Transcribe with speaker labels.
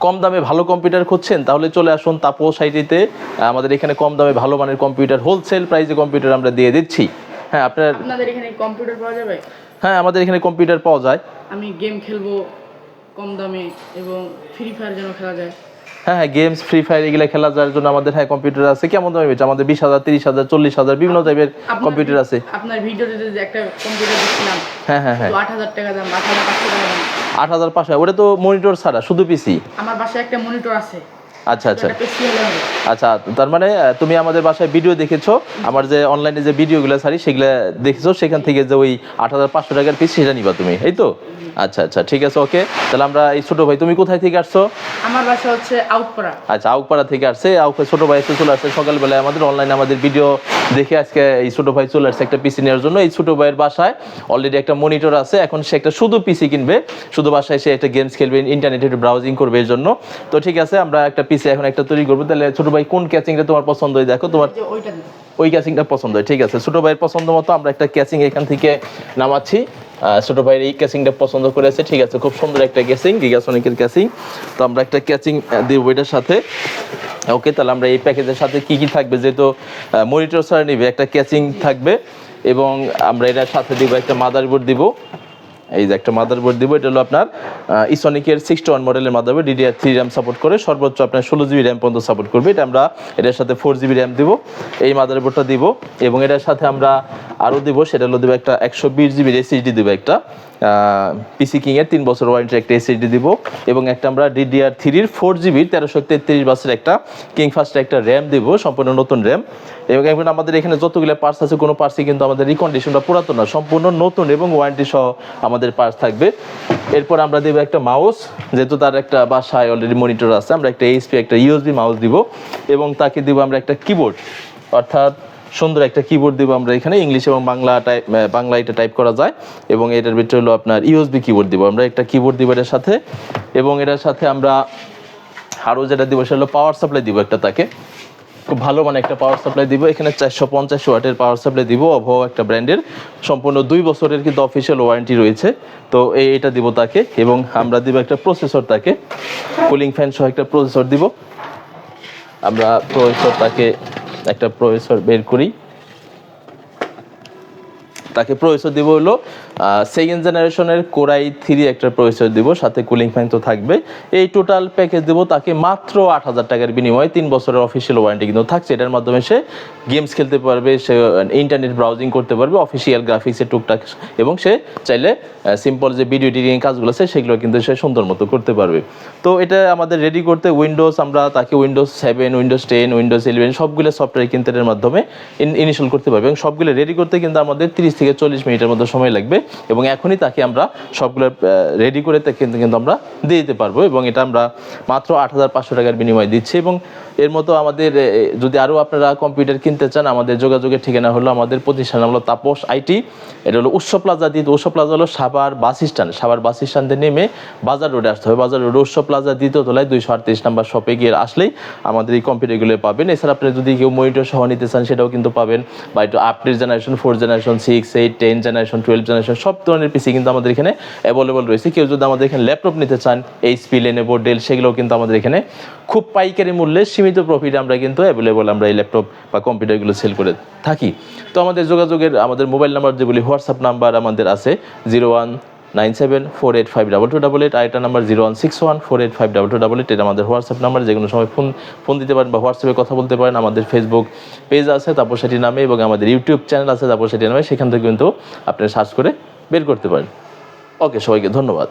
Speaker 1: কম দামে ভালো কম্পিউটার খুঁজছেন তাহলে চলে আসুন তাপস আইটিতে। আমাদের এখানে কম দামে ভালো মানের কম্পিউটার হোলসেল প্রাইসে কম্পিউটার আমরা দিয়ে দিচ্ছি। হ্যাঁ,
Speaker 2: আপনাদের এখানে কম্পিউটার পাওয়া যাবে?
Speaker 1: হ্যাঁ, আমাদের এখানে কম্পিউটার পাওয়া যায়।
Speaker 2: আমি গেম খেলবো কম দামে এবং ফ্রি ফায়ার যেন খেলা যায়।
Speaker 1: হ্যাঁ, গেমস ফ্রি ফায়ার এগুলো খেলা যাওয়ার জন্য আমাদের কম্পিউটার আছে। কেমন দামে বেচে? আমাদের 20,000, 30,000, 40,000 বিভিন্ন টাইপের কম্পিউটার আছে।
Speaker 2: আপনার ভিডিওতে যে একটা কম্পিউটার দেখছিলাম,
Speaker 1: হ্যাঁ
Speaker 2: 8,000 টাকা দাম, 8,500 টাকা দাম।
Speaker 1: 8,500? ওটা তো মনিটর ছাড়া, শুধু পিসি।
Speaker 2: আমার বাসায় একটা মনিটর আছে।
Speaker 1: আচ্ছা, তার মানে তুমি আমাদের বাসায় ভিডিও দেখেছো, আমার যে অনলাইনে যে ভিডিওগুলো ছাড়ি সেগুলো দেখেছো, সেখান থেকে যে ওই 8,500 টাকার পিস সেটা নিবা তুমি, এই তো? আচ্ছা, ঠিক আছে, ওকে। তাহলে আমরা এই ছোট ভাই, তুমি কোথায় থেকে আসছো?
Speaker 2: আমার বাসা হচ্ছে আউটপাড়া।
Speaker 1: আচ্ছা, আউটপাড়া থেকে আসছে। ছোট ভাই এসে চলে আসছে সকালবেলায় আমাদের অনলাইনে আমাদের ভিডিও দেখে আজকে এই ছোট ভাই চলে আসছে একটা পিসি নেওয়ার জন্য। এই ছোট ভাইয়ের বাসায় অলরেডি একটা মনিটর আছে, এখন সে একটা শুধু পিসি কিনবে, শুধু বাসায় সে একটা গেমস খেলবে, ইন্টারনেটে একটু ব্রাউজিং করবে এর জন্য। তো ঠিক আছে, আমরা একটা পিসি এখন একটা তৈরি করবো। তাহলে ছোট ভাই কোন ক্যাচিংটা তোমার পছন্দ হয়? দেখো তোমার ওই ক্যাচিংটা পছন্দ হয়, ঠিক আছে। ছোট ভাইয়ের পছন্দ মতো আমরা একটা ক্যাচিং এখান থেকে নামাচ্ছি। ছোট ভাইয়ের এই ক্যাচিংটা পছন্দ করেছে, ঠিক আছে, খুব সুন্দর একটা ক্যাচিং, গিগাসনিকের ক্যাচিং। তো আমরা একটা ক্যাচিং দিব এটার সাথে, ওকে। তাহলে আমরা এই প্যাকেজের সাথে কি কি থাকবে, যেহেতু মনিটর ছাড়া নিবে, একটা ক্যাচিং থাকবে এবং আমরা এটার সাথে দিব একটা মাদারবোর্ড দিব। এই যে একটা মাদারবোর্ড দিব, এটা হলো আপনার ইসনিকের 61 মডেলের মাদারবোর্ড, DDR3 র্যাম সাপোর্ট করে, সর্বোচ্চ আপনার 16 জিবি র্যাম পর্যন্ত সাপোর্ট করবে। এটা আমরা এটার সাথে 4 জিবি র্যাম দিব, এই মাদারবোর্ডটা দিব। এবং এটার সাথে আমরা আরও দিব, সেটা হলো দেবো একটা 120 জিবির SSD দিব, একটা পিসি কিংয়ের 3 বছর ওয়ারেন্টি একটা SSD দিব। এবং একটা আমরা DDR3-র 4 জিবির 1333 বাসের একটা কিংফাস্টের একটা র্যাম দিব, সম্পূর্ণ নতুন র্যাম। এবং এখন আমাদের এখানে যতগুলো পার্টস আছে, কোনো পার্টসই কিন্তু আমাদের রিকন্ডিশনটা পুরাতন না, সম্পূর্ণ নতুন এবং ওয়ারেন্টি সহ আমাদের পার্টস থাকবে। এরপর আমরা দেবো একটা মাউস, যেহেতু তার একটা বাসায় অলরেডি মনিটর আছে, আমরা একটা HP একটা USB মাউস দিব। এবং তাকে দিব আমরা একটা কিবোর্ড, অর্থাৎ সুন্দর একটা কিবোর্ড দিব আমরা এখানে, ইংলিশ এবং বাংলা এটা টাইপ করা যায়। এবং এটার ভিতরে হলো আপনার USB কিবোর্ড দিব, আমরা একটা কিবোর্ড দিব এটার সাথে। এবং এটার সাথে আমরা আরও যেটা দিব সেটা হলো পাওয়ার সাপ্লাই দিব একটা, তাকে খুব ভালো মানে একটা পাওয়ার সাপ্লাই দিব। এখানে 450 ওয়াটের পাওয়ার সাপ্লাই দিব, অভো একটা ব্র্যান্ডের, সম্পূর্ণ 2 বছরের কিন্তু অফিসিয়াল ওয়ারেন্টি রয়েছে। তো এটা দিব তাকে। এবং আমরা দিব একটা প্রসেসর তাকে, কুলিং ফ্যান সহ একটা প্রসেসর দিব। আমরা তাকে একটা প্রসেসর বের করি, তাকে প্রসেসর দিব হলো 2nd জেনারেশনের Core i3 একটা প্রসেসর দিব, সাথে কুলিং ফ্যান তো থাকবে। এই টোটাল প্যাকেজ দেবো তাকে মাত্র 8,000 টাকার বিনিময়ে। 3 বছরের অফিসিয়াল ওয়ারেন্টি কিন্তু থাকছে, এটার মাধ্যমে সে গেমস খেলতে পারবে, সে ইন্টারনেট ব্রাউজিং করতে পারবে, অফিসিয়াল গ্রাফিক্সের টুকটাক, এবং সে চাইলে সিম্পল যে ভিডিও এডিটিং কাজগুলো আছে সেগুলো কিন্তু সে সুন্দর মতো করতে পারবে। তো এটা আমাদের রেডি করতে আমরা তাকে Windows 7, Windows 10, Windows 11 সবগুলো সফটওয়্যার কিন্তু এর মাধ্যমে ইনস্টল করতে পারবে। এবং সবগুলো রেডি করতে কিন্তু আমাদের 30 থেকে 40 মিনিটের মতো সময় লাগবে। এবং এখনই তাকে আমরা সবগুলো রেডি করে কিন্তু আমরা দিয়ে দিতে পারবো। এবং এটা আমরা মাত্র 8,500 টাকার বিনিময়ে দিচ্ছি। এবং এর মতো আমাদের যদি আরও আপনারা কম্পিউটার কিনতে চান, আমাদের যোগাযোগের ঠিকানা হলো, আমাদের প্রতিষ্ঠান হলো তাপস আইটি। এটা হলো উৎস প্লাজা দ্বিতীয়, উৎস প্লাজা হলো সাভার বাস স্ট্যান্ডে নেমে বাজার রোডে আসতে হবে। বাজার রোডে উৎস প্লাজা দ্বিতীয় তলায় 238 নাম্বার শপে গিয়ে আসলেই আমাদের এই কম্পিউটারগুলো পাবেন। এছাড়া আপনি যদি কেউ মনিটর সহ নিতে চান সেটাও কিন্তু পাবেন, বা একটু update generation 4 generation 6, 8, 10 generation, 12 generation সব ধরনের পিসি কিন্তু আমাদের এখানে অ্যাভেলেবল রয়েছে। কেউ যদি আমাদের এখানে ল্যাপটপ নিতে চান, HP, Lenovo, Dell, সেগুলোও কিন্তু আমাদের এখানে খুব পাইকারি মূল্যে সীমিত প্রফিট আমরা কিন্তু অ্যাভেলেবল আমরা এই ল্যাপটপ বা কম্পিউটারগুলো সেল করে থাকি। তো আমাদের যোগাযোগের আমাদের মোবাইল নাম্বার যেগুলি, হোয়াটসঅ্যাপ নাম্বার আমাদের আছে 019748522288, আর এটা নাম্বার 016148522288। এটা আমাদের হোয়াটসঅ্যাপ নাম্বার, যে কোনো সময় ফোন দিতে পারেন বা হোয়াটসঅ্যাপে কথা বলতে পারেন। আমাদের ফেসবুক পেজ আছে তাপস আইটি নামে, এবং আমাদের ইউটিউব চ্যানেল আছে তাপস আইটি নামে, সেখান থেকে কিন্তু আপনি সার্চ করে বের করতে পারেন। ওকে, সবাইকে ধন্যবাদ।